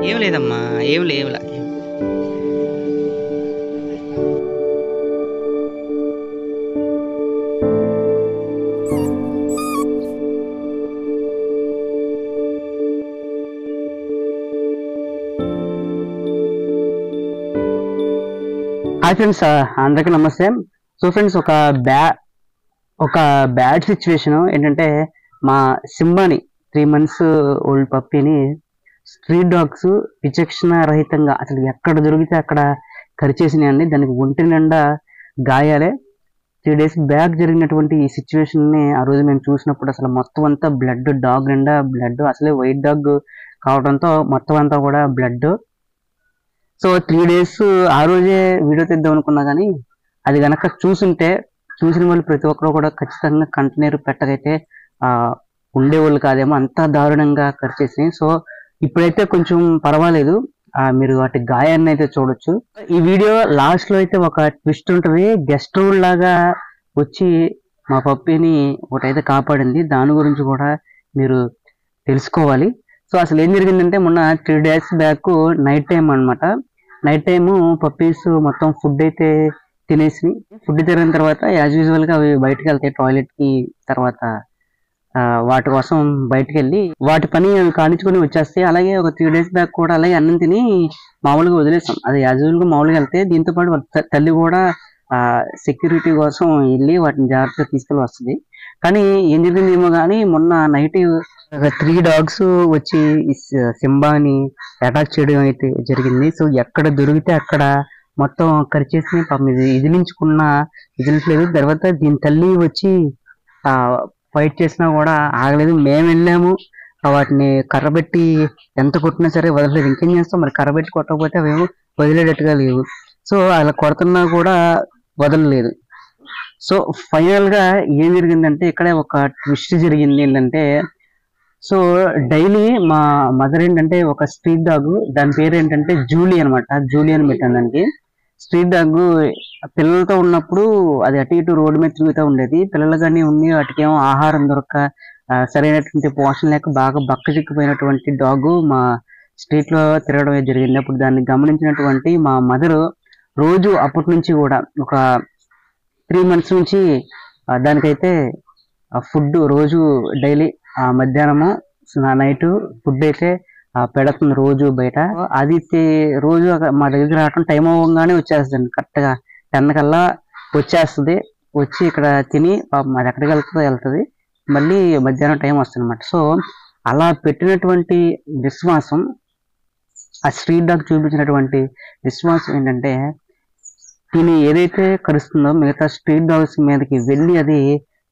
ఏం లేదమ్మా, ఏం లేవులా. హాయ్ ఫ్రెండ్స్, అందరికీ నమస్తే. సో ఫ్రెండ్స్, ఒక బ్యాడ్ సిచ్యువేషన్ ఏంటంటే, మా సింబాని 3 months ఓల్డ్ పప్పీని స్ట్రీట్ డాగ్స్ విచక్షణ రహితంగా అసలు ఎక్కడ దొరికితే అక్కడ కరిచేసినాయండి. దానికి ఒంటి నిండా గాయాలే. 3 days బ్యాక్ జరిగినటువంటి ఈ సిచ్యువేషన్ ని ఆ రోజు మేము చూసినప్పుడు అసలు మొత్తం అంతా బ్లడ్, డాగ్ నిండా బ్లడ్. అసలే వైట్ డాగ్ కావడంతో మొత్తం అంతా కూడా బ్లడ్. సో 3 days ఆ రోజే వీడియో తీద్దాం అనుకున్నా, కానీ అది గనక చూసిన వాళ్ళు ప్రతి ఒక్కరు కూడా ఖచ్చితంగా కంటనీరు పెట్టకైతే ఉండేవాళ్ళు కాదేమో, అంత దారుణంగా కరిచేసి. సో ఇప్పుడైతే కొంచెం పర్వాలేదు, మీరు వాటి గాయాన్ని అయితే చూడొచ్చు. ఈ వీడియో లాస్ట్ లో అయితే ఒక ట్విస్ట్ ఉంటుంది. గెస్ట్ రూల్ లాగా వచ్చి మా పప్పీని ఒకటైతే కాపాడింది. దాని గురించి కూడా మీరు తెలుసుకోవాలి. సో అసలు ఏం జరిగిందంటే, మొన్న 3 days బ్యాక్ నైట్ టైం అనమాట. నైట్ టైము పప్పీస్ మొత్తం ఫుడ్ అయితే తినేసి, ఫుడ్ తిరిగిన తర్వాత యాజ్ యూజువల్ గా అవి బయటకు వెళ్తాయి టాయిలెట్ కి. తర్వాత వాటి కోసం బయటకు వెళ్ళి వాటి పని అవి కానించుకొని వచ్చేస్తాయి. అలాగే ఒక 3 days బ్యాక్ కూడా అలాగే అన్నం తిని మామూలుగా వదిలేస్తాం. అది యాజ్ యూజువల్ గా మామూలుగా వెళ్తే, దీంతో పాటు తల్లి కూడా సెక్యూరిటీ కోసం వెళ్ళి వాటిని జాగ్రత్తగా తీసుకెళ్ళి వస్తుంది. కానీ ఏం జరిగిందేమో కానీ మొన్న నైట్ 3 dogs వచ్చి సింబాని అటాక్ చేయడం అయితే జరిగింది. సో ఎక్కడ దొరికితే అక్కడ మొత్తం కరిచేసి పాపం ఇదిలించలేదు. తర్వాత దీని తల్లి వచ్చి ఫైట్ చేసినా కూడా ఆగలేదు. మేము వెళ్ళాము, వాటిని కర్రబెట్టి ఎంత కొట్టినా సరే వదలలేదు. ఇంకేం చేస్తాం మరి, కర్రబెట్టి కొట్టకపోతే అవేమో వదిలేటట్టుగా లేవు. సో అలా కొడుతున్నా కూడా వదలలేదు. సో ఫైనల్ గా ఏం జరిగిందంటే, ఇక్కడే ఒక ట్విస్ట్ జరిగింది. ఏంటంటే, సో డైలీ మా మదర్ ఏంటంటే ఒక స్ట్రీట్ డాగ్, దాని పేరు ఏంటంటే జూలీ అనమాట. జూలీ అని పెట్టాను దానికి. స్ట్రీట్ డాగ్ పిల్లలతో ఉన్నప్పుడు అది అటు ఇటు రోడ్డు మీద తిరుగుతూ ఉండేది. పిల్లలు కానీ ఉండి వాటికేమో ఆహారం దొరక్క సరైనటువంటి పోషణ లేక బాగా బక్క చిక్కిపోయినటువంటి డాగ్ మా స్ట్రీట్ లో తిరగడం జరిగింది. అప్పుడు దాన్ని గమనించినటువంటి మా మదర్ రోజు అప్పటి నుంచి కూడా ఒక 3 months నుంచి దానికైతే ఫుడ్ రోజు డైలీ మధ్యాహ్నము నైట్ ఫుడ్ అయితే పెడుతుంది రోజు బయట. అది రోజు మా దగ్గర రావటం టైం అవ్వగానే వచ్చేస్తుంది. కరెక్ట్ గా 10 కల్లా వచ్చేస్తుంది. వచ్చి ఇక్కడ తిని అది ఎక్కడికి వెళ్తుంది, మళ్ళీ మధ్యాహ్నం టైం వస్తుంది అనమాట. సో అలా పెట్టినటువంటి విశ్వాసం, ఆ స్ట్రీట్ డాగ్ చూపించినటువంటి విశ్వాసం ఏంటంటే, తిని ఏదైతే కరుస్తుందో మిగతా స్ట్రీట్ డాగ్స్ మీదకి వెళ్ళి అది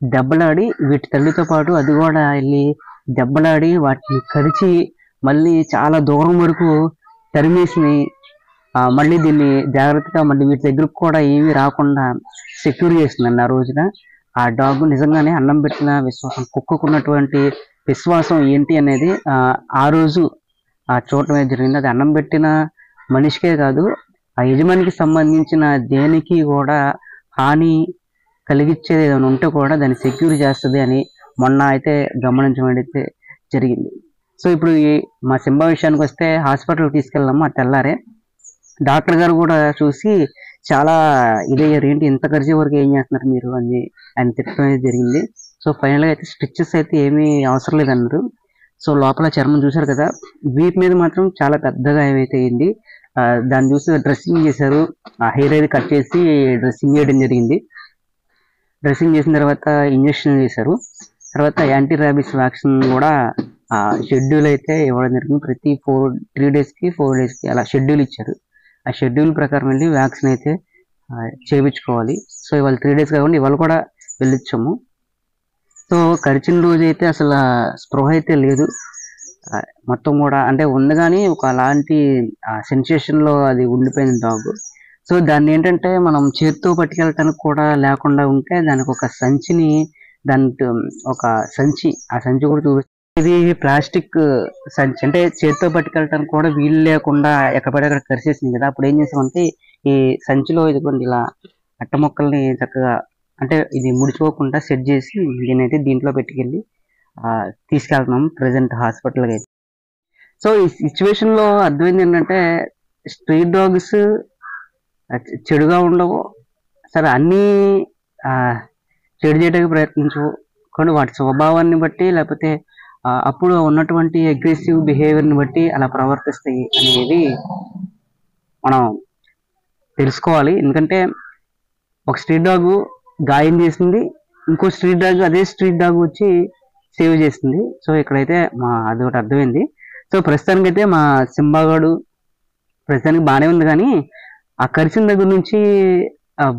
దెబ్బలాడి, వీటి తల్లితో పాటు అది కూడా వెళ్ళి దెబ్బలాడి వాటిని కరిచి మళ్ళీ చాలా దూరం వరకు తరిమేసి మళ్ళీ దీన్ని జాగ్రత్తగా మళ్ళీ వీటి దగ్గరకు కూడా ఏమీ రాకుండా సెక్యూర్ చేసిందండి ఆ రోజున. ఆ డాగ్ నిజంగానే అన్నం పెట్టిన విశ్వాసం, కుక్కకున్నటువంటి విశ్వాసం ఏంటి అనేది ఆ రోజు చూడటమే జరిగింది. అది అన్నం పెట్టిన మనిషికే కాదు, ఆ యజమానికి సంబంధించిన దేనికి కూడా హాని కలిగించేది ఏదైనా ఉంటే కూడా దాన్ని సెక్యూర్ చేస్తుంది అని మొన్న అయితే గమనించడం అయితే జరిగింది. సో ఇప్పుడు మా సింబా విషయానికి వస్తే, హాస్పిటల్కి తీసుకెళ్ళాము. ఆ తెల్లారే డాక్టర్ గారు కూడా చూసి చాలా ఇదయ్యారు. ఏంటి ఇంత ఖర్చు వరకు ఏం చేస్తున్నారు మీరు అని ఆయన తిట్టడం అనేది జరిగింది. సో ఫైనల్గా అయితే స్టిచెస్ అయితే ఏమీ అవసరం లేదన్నారు. సో లోపల చర్మం చూసారు కదా, వీటి మీద మాత్రం చాలా పెద్దగా ఏమైతే అయింది. దాన్ని చూసి డ్రెస్సింగ్ చేశారు. ఆ హెయిర్ అయితే కట్ చేసి డ్రెస్సింగ్ చేయడం జరిగింది. డ్రెస్సింగ్ చేసిన తర్వాత ఇంజక్షన్ చేశారు. తర్వాత యాంటీ ర్యాబిస్ వ్యాక్సిన్ కూడా షెడ్యూల్ అయితే ఇవ్వడం జరిగింది. ప్రతి 3 days కి 4 days కి అలా షెడ్యూల్ ఇచ్చారు. ఆ షెడ్యూల్ ప్రకారం వెళ్ళి వ్యాక్సిన్ అయితే చేయించుకోవాలి. సో ఇవాళ 3 days కాకుండా ఇవాళ కూడా వెళ్ళొచ్చాము. సో కరిచిన రోజు అయితే అసలు స్పృహ అయితే లేదు. మొత్తం కూడా అంటే ఉంది, కానీ ఒక అలాంటి సెన్సేషన్ లో అది ఉండిపోయింది డాగ్. సో దాన్ని ఏంటంటే మనం చేతితో పట్టుకెళ్ళటానికి కూడా లేకుండా ఉంటే దానికి ఒక సంచిని, ఆ సంచి కూడా చూపిస్తుంది. ఇది ప్లాస్టిక్ సంచి, అంటే చేతితో పట్టుకెళ్ళటానికి కూడా వీలు లేకుండా ఎక్కడెక్కడ కరిసేసింది కదా. అప్పుడు ఏం చేసామంటే, ఈ సంచిలో ఇదిగోండి ఇలా అట్ట మొక్కల్ని చక్కగా, అంటే ఇది ముడిచిపోకుండా సెట్ చేసి దీనైతే దీంట్లో పెట్టుకెళ్ళి తీసుకెళ్తున్నాం ప్రజెంట్ హాస్పిటల్కి అయితే. సో ఈ సిచ్యువేషన్ లో అర్థమైంది ఏంటంటే స్ట్రీట్ డాగ్స్ చెడుగా ఉండవు, సరే అన్నీ ఆ, చెడు చేయడానికి ప్రయత్నించవు, కానీ వాటి స్వభావాన్ని బట్టి లేకపోతే అప్పుడు ఉన్నటువంటి అగ్రెసివ్ బిహేవియర్ని బట్టి అలా ప్రవర్తిస్తాయి అనేది మనం తెలుసుకోవాలి. ఎందుకంటే ఒక స్ట్రీట్ డాగ్ గాయం చేసింది, ఇంకో స్ట్రీట్ డాగ్ అదే స్ట్రీట్ డాగ్ వచ్చి సేవ్ చేసింది. సో ఇక్కడైతే అది ఒకటి అర్థమైంది. సో ప్రస్తుతానికి అయితే మా సింబాగాడు ప్రస్తుతానికి బాగానే ఉంది, కానీ ఆ కరిచిన దగ్గర నుంచి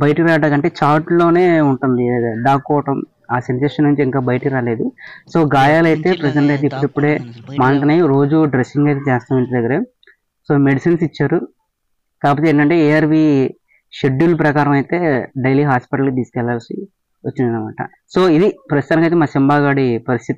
బయటకు రావడం అంటే చాట్లోనే ఉంటుంది దాక్కోవటం, ఆ సెన్సేషన్ నుంచి ఇంకా బయటకు రాలేదు. సో గాయాలు అయితే ప్రజెంట్ అయితే ఇప్పుడిప్పుడే మానుతున్నాయి. రోజు డ్రెస్సింగ్ అయితే చేస్తాం ఇంటి దగ్గరే. సో మెడిసిన్స్ ఇచ్చారు, కాకపోతే ఏంటంటే ఏఆర్వి షెడ్యూల్ ప్రకారం అయితే డైలీ హాస్పిటల్కి తీసుకెళ్లాల్సి వచ్చింది అనమాట. సో ఇది ప్రస్తుతానికి అయితే మా సింబాగాడి పరిస్థితి.